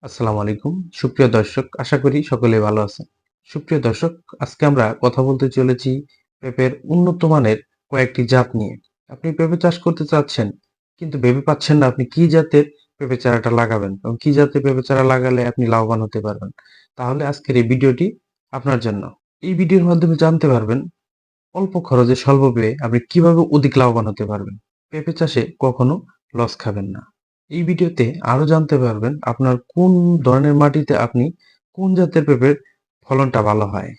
আসসালামু আলাইকুম। সুপ্রিয় দর্শক, আশা করি সকলেই ভালো আছেন। সুপ্রিয় দর্শক, আজকে আমরা কথা বলতে চলেছি পেঁপের উন্নত মানের কয়েকটি জাত নিয়ে। আপনি পেঁপে চাষ করতে চাচ্ছেন, কিন্তু ভেবে পাচ্ছেন না আপনি কি জাতের পেঁপে চারাটা লাগাবেন এবং কি জাতের পেঁপে চারা লাগালে আপনি লাভবান হতে পারবেন। তাহলে আজকের এই ভিডিওটি আপনার জন্য। এই ভিডিওর মাধ্যমে জানতে পারবেন অল্প খরচে স্বল্প ব্যয়ে আপনি কিভাবে অধিক লাভবান হতে পারবেন। পেঁপে চাষে কখনো লস খাবেন না। এই ভিডিওতে আরো জানতে পারবেন আপনার কোন ধরনের মাটিতে আপনি কোন জাতের পেঁপের ফলনটা ভালো হয়।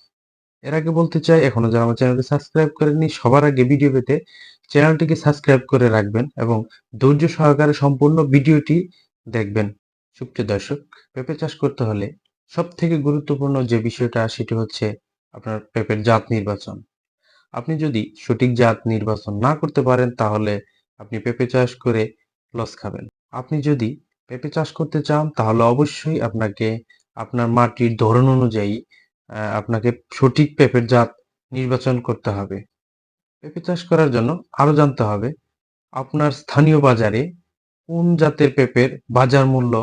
এর আগে বলতে চাই, এখনো যারা আমার চ্যানেলটি সাবস্ক্রাইব করেননি সবার আগে ভিডিও পেতে চ্যানেলটিকে সাবস্ক্রাইব করে রাখবেন এবং ধৈর্য সহকারে সম্পূর্ণ ভিডিওটি দেখবেন। সুপ্রিয় দর্শক, পেঁপে চাষ করতে হলে সব থেকে গুরুত্বপূর্ণ যে বিষয়টা সেটি হচ্ছে আপনার পেঁপের জাত নির্বাচন। আপনি যদি সঠিক জাত নির্বাচন না করতে পারেন তাহলে আপনি পেঁপে চাষ করে লস খাবেন। আপনি যদি পেঁপে চাষ করতে চান তাহলে অবশ্যই আপনাকে আপনার মাটির ধরন অনুযায়ী আপনাকে সঠিক পেঁপের জাত নির্বাচন করতে হবে। পেঁপে চাষ করার জন্য আরো জানতে হবে আপনার স্থানীয় বাজারে কোন জাতের পেঁপের বাজার মূল্য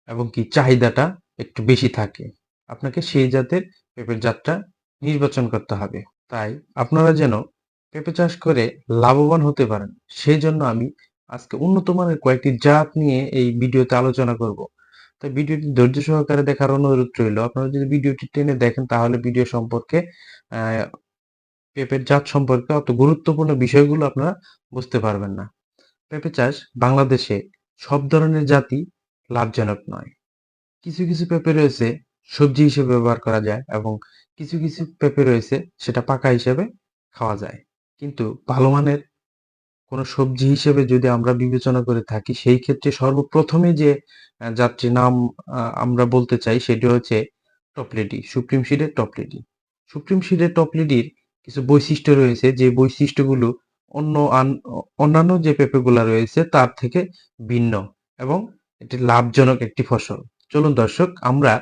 এবং কি চাহিদাটা একটু বেশি থাকে। আপনাকে সেই জাতের পেঁপের জাতটা নির্বাচন করতে হবে। তাই আপনারা যেন পেঁপে চাষ করে লাভবান হতে পারেন, সেই জন্য আমি আজকে উন্নত মানের কয়েকটি জাত নিয়ে এই ভিডিওতে আলোচনা করব। তাই ভিডিওটি ধৈর্য সহকারে দেখার অনুরোধ রইল। আপনারা যদি ভিডিওটি টেনে দেখেন তাহলে ভিডিও সম্পর্কে আহ, পেঁপের জাত সম্পর্কে অত গুরুত্বপূর্ণ বিষয়গুলো আপনারা বুঝতে পারবেন না। পেঁপে চাষ বাংলাদেশে সব ধরনের জাতি লাভজনক নয়। কিছু কিছু পেঁপে রয়েছে সবজি হিসেবে ব্যবহার করা যায় এবং কিছু কিছু পেঁপে রয়েছে সেটা পাকা হিসেবে খাওয়া যায়। কিন্তু ভালো মানের কোনো সবজি হিসেবে যদি আমরা বিবেচনা করে থাকি সেই ক্ষেত্রে সর্বপ্রথমে যে জাতটির নাম আমরা বলতে চাই সেটি হচ্ছে টপলেডি, সুপ্রিম সিডের টপলেডি। সুপ্রিম সিডের টপলেডির কিছু বৈশিষ্ট্য রয়েছে যে বৈশিষ্ট্যগুলো অন্য অন্যান্য যে পেঁপেগুলা রয়েছে তার থেকে ভিন্ন এবং এটি লাভজনক একটি ফসল। চলুন দর্শক, আমরা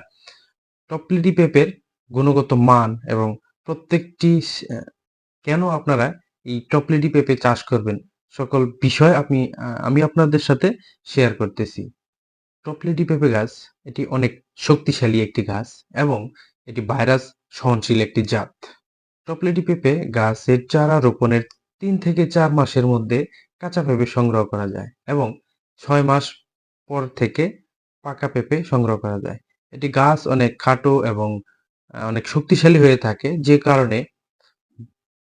টপলেডি পেঁপের গুণগত মান এবং প্রত্যেকটি কেন আপনারা এই টপলেডি পেঁপে চাষ করবেন সকল বিষয় আমি আপনাদের সাথে শেয়ার করতেছি। টপলেডি পেঁপে গাছ এটি অনেক শক্তিশালী একটি গাছ এবং এটি ভাইরাস সহনশীল একটি জাত। টপলেডি পেঁপে গাছের চারা রোপণের 3 থেকে 4 মাসের মধ্যে কাঁচা পেঁপে সংগ্রহ করা যায় এবং 6 মাস পর থেকে পাকা পেঁপে সংগ্রহ করা যায়। এটি গাছ অনেক খাটো এবং অনেক শক্তিশালী হয়ে থাকে, যে কারণে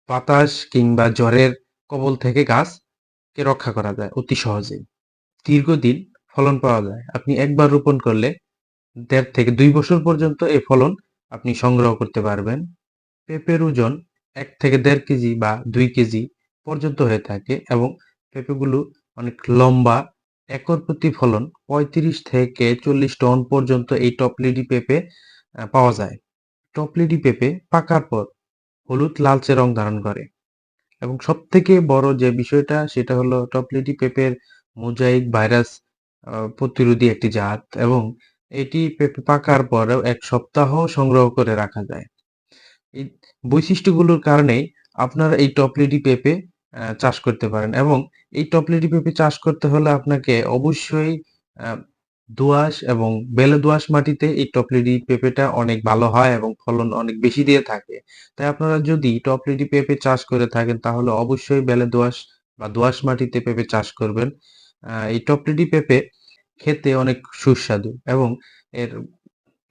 বাতাস কিংবা ঝড়ের কবল থেকে গাছকে রক্ষা করা যায় অতি সহজেই। দীর্ঘদিন ফলন পাওয়া যায়। আপনি একবার রোপণ করলে 1.5 থেকে 2 বছর পর্যন্ত এই ফলন আপনি সংগ্রহ করতে পারবেন। পেঁপের ওজন 1 থেকে 1.5 কেজি বা 2 কেজি পর্যন্ত হয়ে থাকে এবং পেঁপেগুলো অনেক লম্বা। একর প্রতি ফলন 35 থেকে 40 টন পর্যন্ত এই টপলেডি পেঁপে পাওয়া যায়। টপলেডি পেঁপে পাকার পর হলুদ লালচে রং ধারণ করে এবং সবথেকে বড় যে বিষয়টা সেটা হলো টপলেটি পেঁপের মোজাইক ভাইরাস প্রতিরোধী একটি জাত এবং এটি পেঁপে পাকার পরেও 1 সপ্তাহ সংগ্রহ করে রাখা যায়। এই বৈশিষ্ট্যগুলোর কারণেই আপনারা এই টপলেটি পেঁপে চাষ করতে পারেন এবং এই টপলেটি পেঁপে চাষ করতে হলে আপনাকে অবশ্যই আহ, দোআঁশ এবং বেলে দোআঁশ মাটিতে এই টপলেটি পেঁপেটা অনেক ভালো হয় এবং ফলন অনেক বেশি দিয়ে থাকে। তাই আপনারা যদি টপলেটি পেঁপে চাষ করে থাকেন তাহলে অবশ্যই বেলে দোআঁশ বা দোআঁশ মাটিতে পেঁপে চাষ করবেন। এই টপলেটি পেঁপে খেতে অনেক সুস্বাদু এবং এর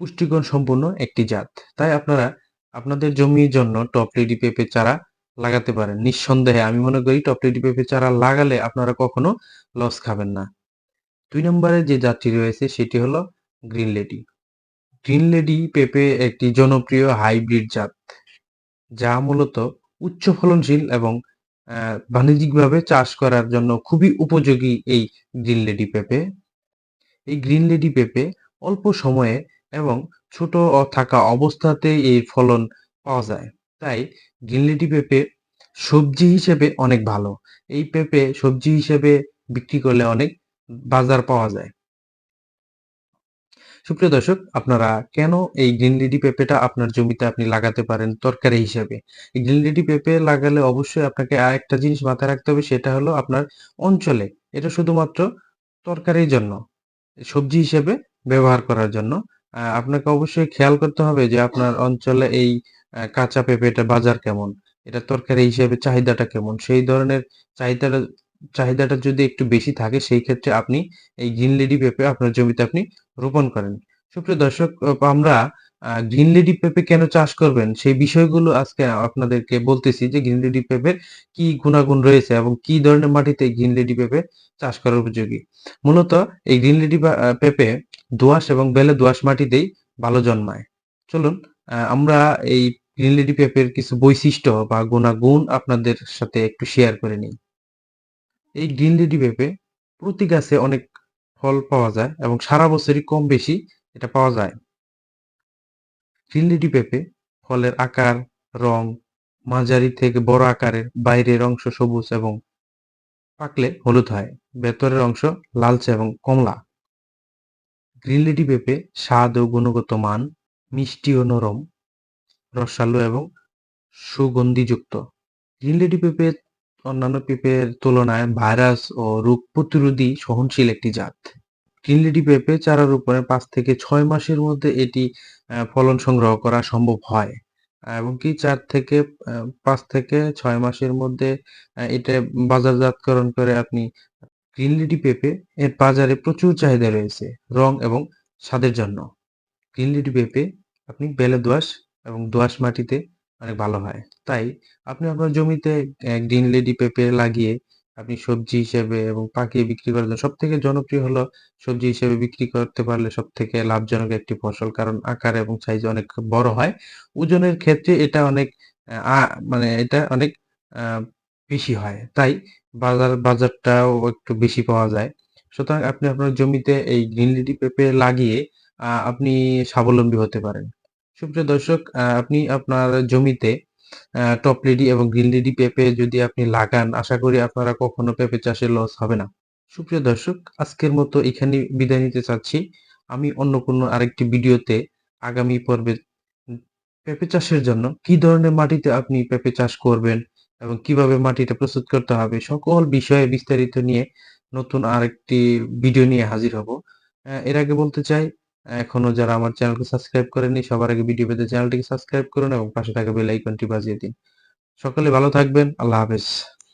পুষ্টিগুণ সম্পন্ন একটি জাত। তাই আপনারা আপনাদের জমির জন্য টপলেটি পেঁপে চারা লাগাতে পারেন। নিঃসন্দেহে আমি মনে করি টপলেটি পেঁপে চারা লাগালে আপনারা কখনো লস খাবেন না। 2 নম্বরে যে জাতটি রয়েছে সেটি হলো গ্রিন লেডি। গ্রিন লেডি পেঁপে একটি জনপ্রিয় হাইব্রিড জাত যা মূলত উচ্চ ফলনশীল এবং বাণিজ্যিকভাবে চাষ করার জন্য খুবই উপযোগী। এই গ্রিন লেডি পেঁপে এই গ্রিন লেডি পেঁপে অল্প সময়ে এবং ছোট থাকা অবস্থাতেই এই ফলন পাওয়া যায়। তাই গ্রিন লেডি পেঁপে সবজি হিসেবে অনেক ভালো। এই পেঁপে সবজি হিসেবে বিক্রি করলে অনেক বাজার পাওয়া যায়। সুপ্রিয় দর্শক, আপনারা কেন এই গ্রিন লেডি পেঁপেটা আপনার জমিতে আপনি লাগাতে পারেন তরকারি হিসেবে। এই গ্রিন লেডি পেঁপে লাগালে অবশ্যই আপনাকে আরেকটা জিনিস মাথায় রাখতে হবে, সেটা হলো আপনার অঞ্চলে এটা শুধুমাত্র তরকারির জন্য, সবজি হিসেবে ব্যবহার করার জন্য আপনাকে অবশ্যই খেয়াল করতে হবে যে আপনার অঞ্চলে এই কাঁচা পেঁপেটার বাজার কেমন? এটার তরকারি হিসেবে চাহিদাটা কেমন? সেই ধরনের চাহিদাটা চাহিদাটা যদি একটু বেশি থাকে সেই ক্ষেত্রে আপনি এই গ্রিন লেডি পেঁপে আপনার জমিতে আপনি রোপণ করেন। সুপ্রিয় দর্শক আমরা গ্রিন লেডি পেঁপে কেন চাষ করবেন সেই বিষয়গুলো আজকে আপনাদেরকে বলতেছি যে গ্রিন লেডি পেঁপের কি গুণাগুণ রয়েছে এবং কি ধরনের মাটিতে গ্রিন লেডি পেঁপে চাষ করার উপযোগী। মূলত এই গ্রিন লেডি পেঁপে দোআঁশ এবং বেলে দোআঁশ মাটিতেই ভালো জন্মায়। চলুন আমরা এই গ্রিন লেডি পেঁপের কিছু বৈশিষ্ট্য বা গুণাগুণ আপনাদের সাথে একটু শেয়ার করে নিই। এই গ্রিন লেডি পেঁপে প্রতি গাছে অনেক ফল পাওয়া যায় এবং সারা বছরই কম বেশি এটা পাওয়া যায়। গ্রিন লেডি পেঁপে ফলের আকার, রং মাঝারি থেকে বড় আকারের, বাইরের অংশ সবুজ এবং পাকলে হলুদ হয়, ভেতরের অংশ লালচে এবং কমলা। গ্রিন লেডি পেঁপে স্বাদ ও গুণগত মান মিষ্টি ও নরম, রসালো এবং সুগন্ধিযুক্ত। গ্রিন লেডি পেঁপে অন্যান্য পেঁপের তুলনায় ভাইরাস ও রোগ প্রতিরোধী সহনশীল একটি জাত। গ্রিন লেডি পেঁপে চারা রোপণের ৫ থেকে ৬ মাসের মধ্যে এটি ফলন সংগ্রহ করা সম্ভব হয়। এবং কি ৪ থেকে ৫ থেকে ৬ মাসের মধ্যে এটা বাজারজাতকরণ করে আপনি গ্রিন লেডি পেঁপে এর বাজারে প্রচুর চাহিদা রয়েছে রং এবং স্বাদের জন্য। গ্রিন লেডি পেঁপে আপনি বেলে দোআঁশ এবং দোআঁশ মাটিতে অনেক ভালো হয়। তাই আপনি আপনার জমিতে গ্রিন লেডি পেঁপে লাগিয়ে আপনি সবজি হিসেবে এবং পাকিয়ে বিক্রি করার জন্য সবথেকে জনপ্রিয় হলো সবজি হিসেবে বিক্রি করতে পারলে সবথেকে লাভজনক একটি ফসল। কারণ আকার এবং সাইজে অনেক বড় হয়। ওজনের ক্ষেত্রে এটা অনেক মানে এটা অনেক আ বেশি হয়। তাই বাজারটাও একটু বেশি পাওয়া যায়। সুতরাং আপনি আপনার জমিতে এই গ্রিন লেডি পেঁপে লাগিয়ে আপনি স্বাবলম্বী হতে পারেন। সুপ্রিয় দর্শক আপনি আপনার জমিতে টপ লেডি এবং গ্রিন লেডি পেঁপে যদি আপনি লাগান আশা করি আপনারা কখনো পেঁপে চাষে লস হবে না। সুপ্রিয় দর্শক আজকের মতো এখানেই বিদায় নিতে চাচ্ছি। আমি অন্য কোনো আরেকটি ভিডিওতে আগামী পর্বে উম পেঁপে চাষের জন্য কি ধরনের মাটিতে আপনি পেঁপে চাষ করবেন এবং কিভাবে মাটিটা প্রস্তুত করতে হবে সকল বিষয়ে বিস্তারিত নিয়ে নতুন আরেকটি ভিডিও নিয়ে হাজির হব। এর আগে বলতে চাই এখনো যারা আমার চ্যানেলকে সাবস্ক্রাইব করেননি সবার আগে ভিডিও পেতে চ্যানেলটিকে সাবস্ক্রাইব করুন এবং পাশে থাকা বেল আইকনটি বাজিয়ে দিন। সকলে ভালো থাকবেন। আল্লাহ হাফেজ।